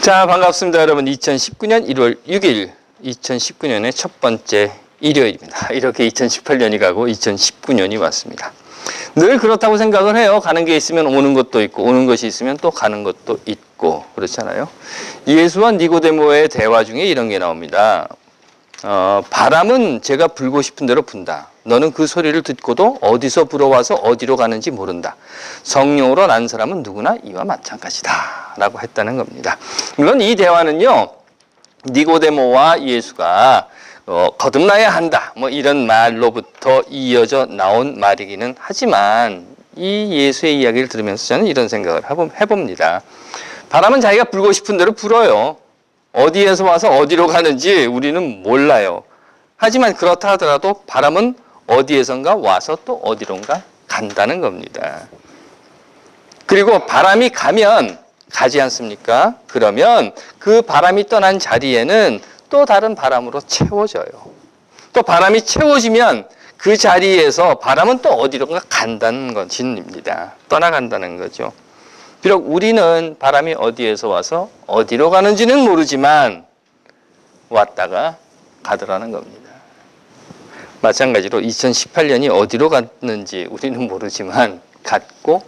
자, 반갑습니다. 여러분. 2019년 1월 6일, 2019년의 첫 번째 일요일입니다. 이렇게 2018년이 가고 2019년이 왔습니다. 늘 그렇다고 생각을 해요. 가는 게 있으면 오는 것도 있고, 오는 것이 있으면 또 가는 것도 있고, 그렇잖아요. 예수와 니고데모의 대화 중에 이런 게 나옵니다. 바람은 제가 불고 싶은 대로 분다. 너는 그 소리를 듣고도 어디서 불어와서 어디로 가는지 모른다. 성령으로 난 사람은 누구나 이와 마찬가지다. 라고 했다는 겁니다. 물론 이 대화는요, 니고데모와 예수가 거듭나야 한다. 뭐 이런 말로부터 이어져 나온 말이기는 하지만 이 예수의 이야기를 들으면서 저는 이런 생각을 해봅니다. 바람은 자기가 불고 싶은 대로 불어요. 어디에서 와서 어디로 가는지 우리는 몰라요. 하지만 그렇다 하더라도 바람은 어디에선가 와서 또 어디론가 간다는 겁니다. 그리고 바람이 가면 가지 않습니까? 그러면 그 바람이 떠난 자리에는 또 다른 바람으로 채워져요. 또 바람이 채워지면 그 자리에서 바람은 또 어디론가 간다는 것입니다. 떠나간다는 거죠. 비록 우리는 바람이 어디에서 와서 어디로 가는지는 모르지만 왔다가 가더라는 겁니다. 마찬가지로 2018년이 어디로 갔는지 우리는 모르지만 갔고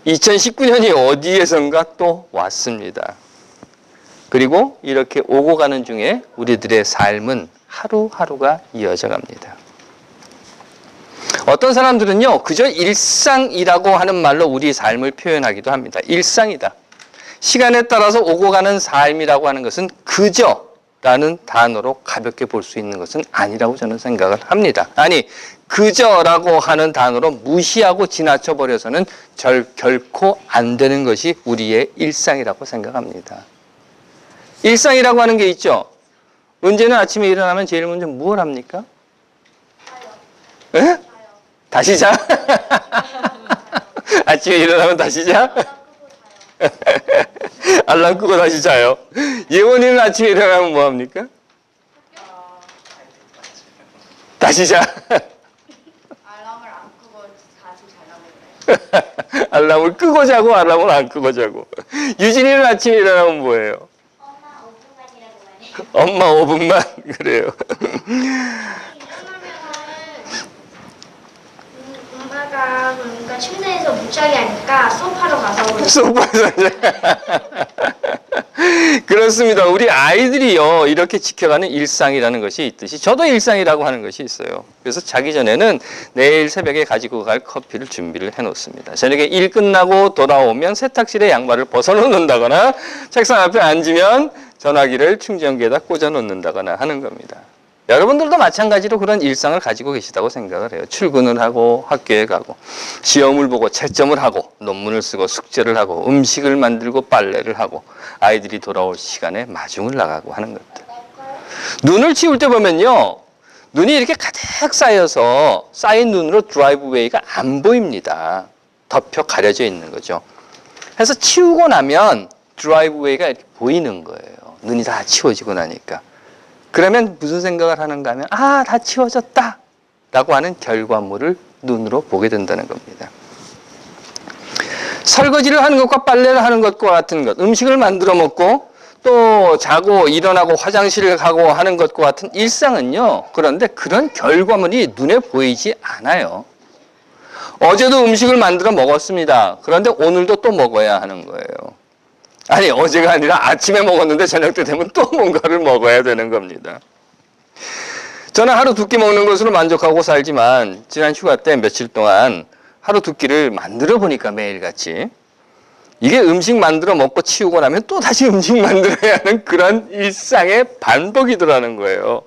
2019년이 어디에선가 또 왔습니다. 그리고 이렇게 오고 가는 중에 우리들의 삶은 하루하루가 이어져 갑니다. 어떤 사람들은요, 그저 일상이라고 하는 말로 우리 삶을 표현하기도 합니다. 일상이다. 시간에 따라서 오고 가는 삶이라고 하는 것은 그저라는 단어로 가볍게 볼 수 있는 것은 아니라고 저는 생각을 합니다. 아니, 그저라고 하는 단어로 무시하고 지나쳐 버려서는 결코 안 되는 것이 우리의 일상이라고 생각합니다. 일상이라고 하는 게 있죠. 은재는 아침에 일어나면 제일 먼저 무엇을 합니까? 에? 다시 자? 아침에 일어나면 다시 자? 알람 끄고 다시 자요. 예원이는 아침에 일어나면 뭐 합니까? 다시 자? 알람을 안 끄고 다시 자려고 그래. 알람을 끄고 자고 알람을 안 끄고 자고. 유진이는 아침에 일어나면 뭐예요? 엄마 5분만이라고 말해. 엄마 5분만? 그래요. 엄마가 그러니까 침대에서 못 자게 하니까 소파로 가서 소파에서 그렇습니다. 우리 아이들이요, 이렇게 지켜가는 일상이라는 것이 있듯이 저도 일상이라고 하는 것이 있어요. 그래서 자기 전에는 내일 새벽에 가지고 갈 커피를 준비를 해놓습니다. 저녁에 일 끝나고 돌아오면 세탁실에 양말을 벗어놓는다거나 책상 앞에 앉으면 전화기를 충전기에다 꽂아 놓는다거나 하는 겁니다. 여러분들도 마찬가지로 그런 일상을 가지고 계시다고 생각을 해요. 출근을 하고 학교에 가고 시험을 보고 채점을 하고 논문을 쓰고 숙제를 하고 음식을 만들고 빨래를 하고 아이들이 돌아올 시간에 마중을 나가고 하는 것들. 눈을 치울 때 보면요, 눈이 이렇게 가득 쌓여서 쌓인 눈으로 드라이브웨이가 안 보입니다. 덮여 가려져 있는 거죠. 그래서 치우고 나면 드라이브웨이가 이렇게 보이는 거예요. 눈이 다 치워지고 나니까. 그러면 무슨 생각을 하는가 하면 다 치워졌다 라고 하는 결과물을 눈으로 보게 된다는 겁니다. 설거지를 하는 것과 빨래를 하는 것과 같은 것, 음식을 만들어 먹고 또 자고 일어나고 화장실을 가고 하는 것과 같은 일상은요, 그런데 그런 결과물이 눈에 보이지 않아요. 어제도 음식을 만들어 먹었습니다. 그런데 오늘도 또 먹어야 하는 거예요. 아니, 어제가 아니라 아침에 먹었는데 저녁 때 되면 또 뭔가를 먹어야 되는 겁니다. 저는 하루 두 끼 먹는 것으로 만족하고 살지만 지난 휴가 때 며칠 동안 하루 두 끼를 만들어 보니까 매일같이 이게 음식 만들어 먹고 치우고 나면 또 다시 음식 만들어야 하는 그런 일상의 반복이더라는 거예요.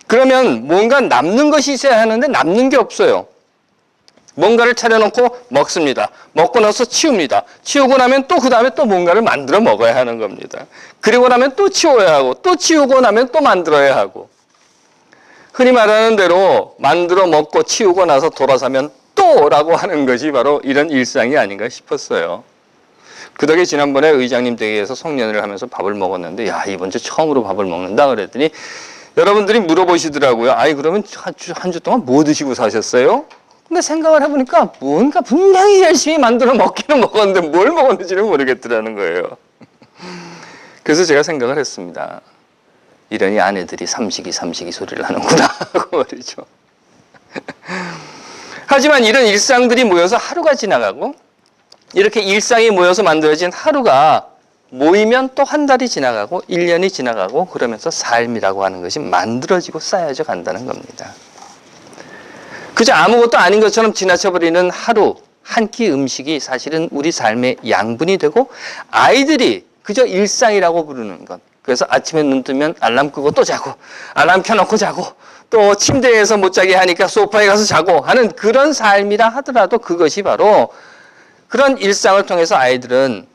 그러면 뭔가 남는 것이 있어야 하는데 남는 게 없어요. 뭔가를 차려놓고 먹습니다. 먹고 나서 치웁니다. 치우고 나면 또 그 다음에 또 뭔가를 만들어 먹어야 하는 겁니다. 그리고 나면 또 치워야 하고 또 치우고 나면 또 만들어야 하고, 흔히 말하는 대로 만들어 먹고 치우고 나서 돌아서면 또라고 하는 것이 바로 이런 일상이 아닌가 싶었어요. 그 덕에 지난번에 의장님 댁에서 송년회를 하면서 밥을 먹었는데, 야, 이번 주 처음으로 밥을 먹는다 그랬더니 여러분들이 물어보시더라고요. 아니, 그러면 한 주 동안 뭐 드시고 사셨어요? 근데 생각을 해보니까 뭔가 분명히 열심히 만들어 먹기는 먹었는데 뭘 먹었는지는 모르겠더라는 거예요. 그래서 제가 생각을 했습니다. 이러니 아내들이 삼식이 소리를 하는구나 하고 말이죠. 하지만 이런 일상들이 모여서 하루가 지나가고 이렇게 일상이 모여서 만들어진 하루가 모이면 또 한 달이 지나가고 1년이 지나가고 그러면서 삶이라고 하는 것이 만들어지고 쌓여져 간다는 겁니다. 그저 아무것도 아닌 것처럼 지나쳐버리는 하루 한 끼 음식이 사실은 우리 삶의 양분이 되고 아이들이 그저 일상이라고 부르는 것. 그래서 아침에 눈 뜨면 알람 끄고 또 자고 알람 켜놓고 자고 또 침대에서 못 자게 하니까 소파에 가서 자고 하는 그런 삶이라 하더라도 그것이 바로 그런 일상을 통해서 아이들은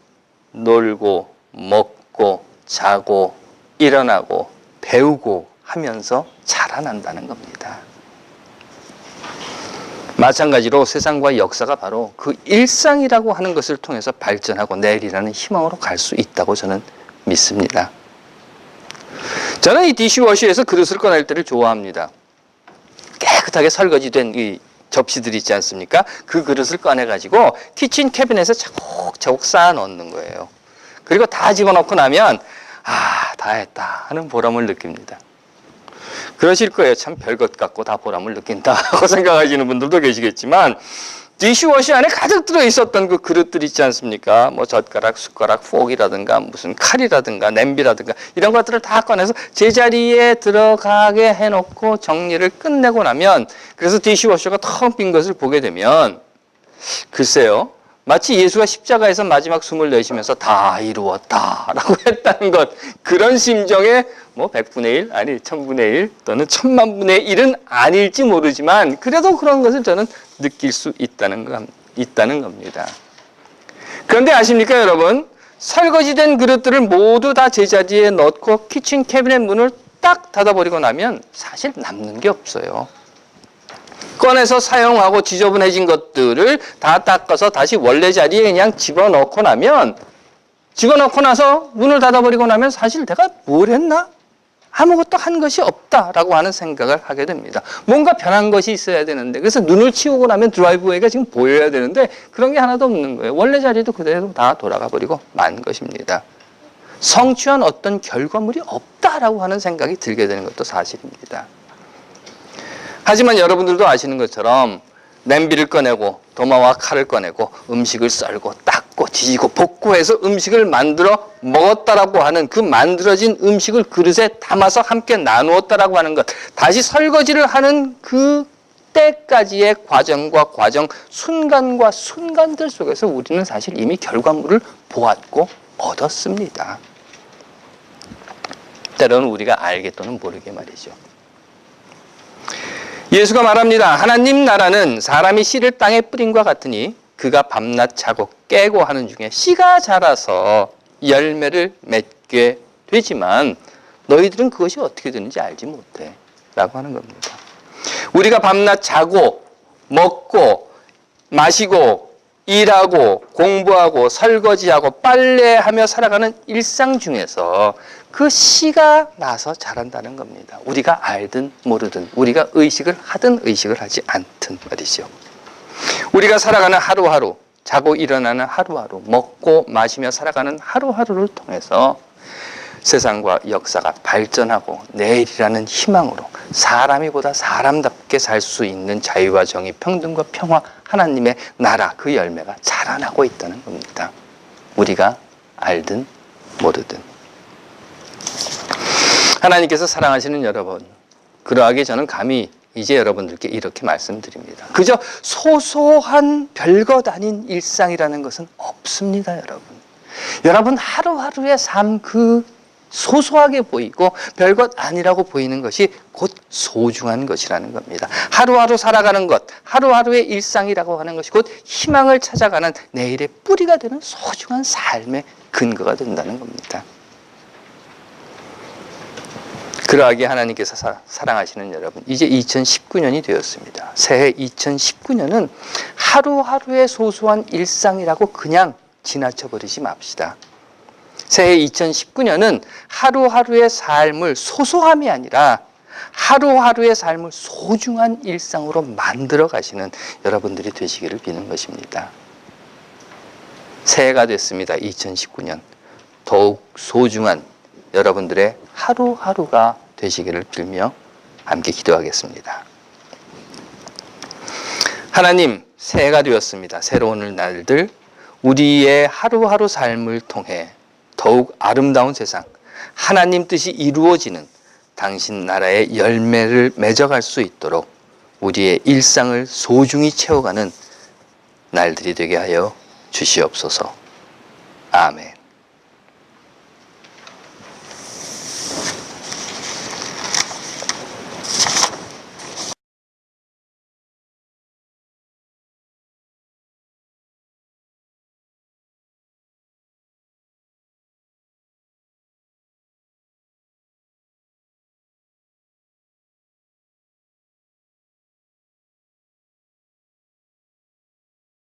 놀고 먹고 자고 일어나고 배우고 하면서 자라난다는 겁니다. 마찬가지로 세상과 역사가 바로 그 일상이라고 하는 것을 통해서 발전하고 내일이라는 희망으로 갈 수 있다고 저는 믿습니다. 저는 이 디시워시에서 그릇을 꺼낼 때를 좋아합니다. 깨끗하게 설거지된 이 접시들 있지 않습니까? 그 그릇을 꺼내가지고 키친 캐비넷에 차곡차곡 쌓아 넣는 거예요. 그리고 다 집어넣고 나면 다 했다 하는 보람을 느낍니다. 그러실 거예요. 참 별것 같고 다 보람을 느낀다고 생각하시는 분들도 계시겠지만 디시워시 안에 가득 들어있었던 그 그릇들 있지 않습니까? 뭐 젓가락, 숟가락, 포크라든가 무슨 칼이라든가 냄비라든가 이런 것들을 다 꺼내서 제자리에 들어가게 해놓고 정리를 끝내고 나면 그래서 디시워셔가 텅 빈 것을 보게 되면 글쎄요. 마치 예수가 십자가에서 마지막 숨을 내쉬면서 다 이루었다라고 했다는 것 그런 심정에 뭐 100분의 1 아니 1000분의 1 또는 1000만분의 1은 아닐지 모르지만 그래도 그런 것을 저는 느낄 수 있다는 겁니다. 그런데 아십니까 여러분? 설거지된 그릇들을 모두 다 제자리에 넣고 키친 캐비넷 문을 딱 닫아버리고 나면 사실 남는 게 없어요. 꺼내서 사용하고 지저분해진 것들을 다 닦아서 다시 원래 자리에 그냥 집어넣고 나면 집어넣고 나서 문을 닫아버리고 나면 사실 내가 뭘 했나? 아무것도 한 것이 없다라고 하는 생각을 하게 됩니다. 뭔가 변한 것이 있어야 되는데 그래서 눈을 치우고 나면 드라이브웨이가 지금 보여야 되는데 그런 게 하나도 없는 거예요. 원래 자리도 그대로 다 돌아가 버리고 만 것입니다. 성취한 어떤 결과물이 없다라고 하는 생각이 들게 되는 것도 사실입니다. 하지만 여러분들도 아시는 것처럼 냄비를 꺼내고 도마와 칼을 꺼내고 음식을 썰고 닦고 지지고 볶고 해서 음식을 만들어 먹었다라고 하는 그 만들어진 음식을 그릇에 담아서 함께 나누었다라고 하는 것 다시 설거지를 하는 그 때까지의 과정과 과정 순간과 순간들 속에서 우리는 사실 이미 결과물을 보았고 얻었습니다. 때로는 우리가 알게 또는 모르게 말이죠. 예수가 말합니다. 하나님 나라는 사람이 씨를 땅에 뿌린과 같으니 그가 밤낮 자고 깨고 하는 중에 씨가 자라서 열매를 맺게 되지만 너희들은 그것이 어떻게 되는지 알지 못해 라고 하는 겁니다. 우리가 밤낮 자고 먹고 마시고 일하고 공부하고 설거지하고 빨래하며 살아가는 일상 중에서 그 씨가 나서 자란다는 겁니다. 우리가 알든 모르든 우리가 의식을 하든 의식을 하지 않든 말이죠. 우리가 살아가는 하루하루 자고 일어나는 하루하루 먹고 마시며 살아가는 하루하루를 통해서 세상과 역사가 발전하고 내일이라는 희망으로 사람이 보다 사람답게 살 수 있는 자유와 정의, 평등과 평화, 하나님의 나라 그 열매가 자라나고 있다는 겁니다. 우리가 알든 모르든. 하나님께서 사랑하시는 여러분, 그러하게 저는 감히 이제 여러분들께 이렇게 말씀드립니다. 그저 소소한 별것 아닌 일상이라는 것은 없습니다, 여러분. 여러분 하루하루의 삶 그 소소하게 보이고 별것 아니라고 보이는 것이 곧 소중한 것이라는 겁니다. 하루하루 살아가는 것, 하루하루의 일상이라고 하는 것이 곧 희망을 찾아가는 내일의 뿌리가 되는 소중한 삶의 근거가 된다는 겁니다. 그러하게 하나님께서 사랑하시는 여러분, 이제 2019년이 되었습니다. 새해 2019년은 하루하루의 소소한 일상이라고 그냥 지나쳐버리지 맙시다. 새해 2019년은 하루하루의 삶을 소소함이 아니라 하루하루의 삶을 소중한 일상으로 만들어 가시는 여러분들이 되시기를 비는 것입니다. 새해가 됐습니다. 2019년. 더욱 소중한 여러분들의 하루하루가 되시기를 빌며 함께 기도하겠습니다. 하나님, 새해가 되었습니다. 새로운 날들, 우리의 하루하루 삶을 통해 더욱 아름다운 세상, 하나님 뜻이 이루어지는 당신 나라의 열매를 맺어갈 수 있도록 우리의 일상을 소중히 채워가는 날들이 되게 하여 주시옵소서. 아멘.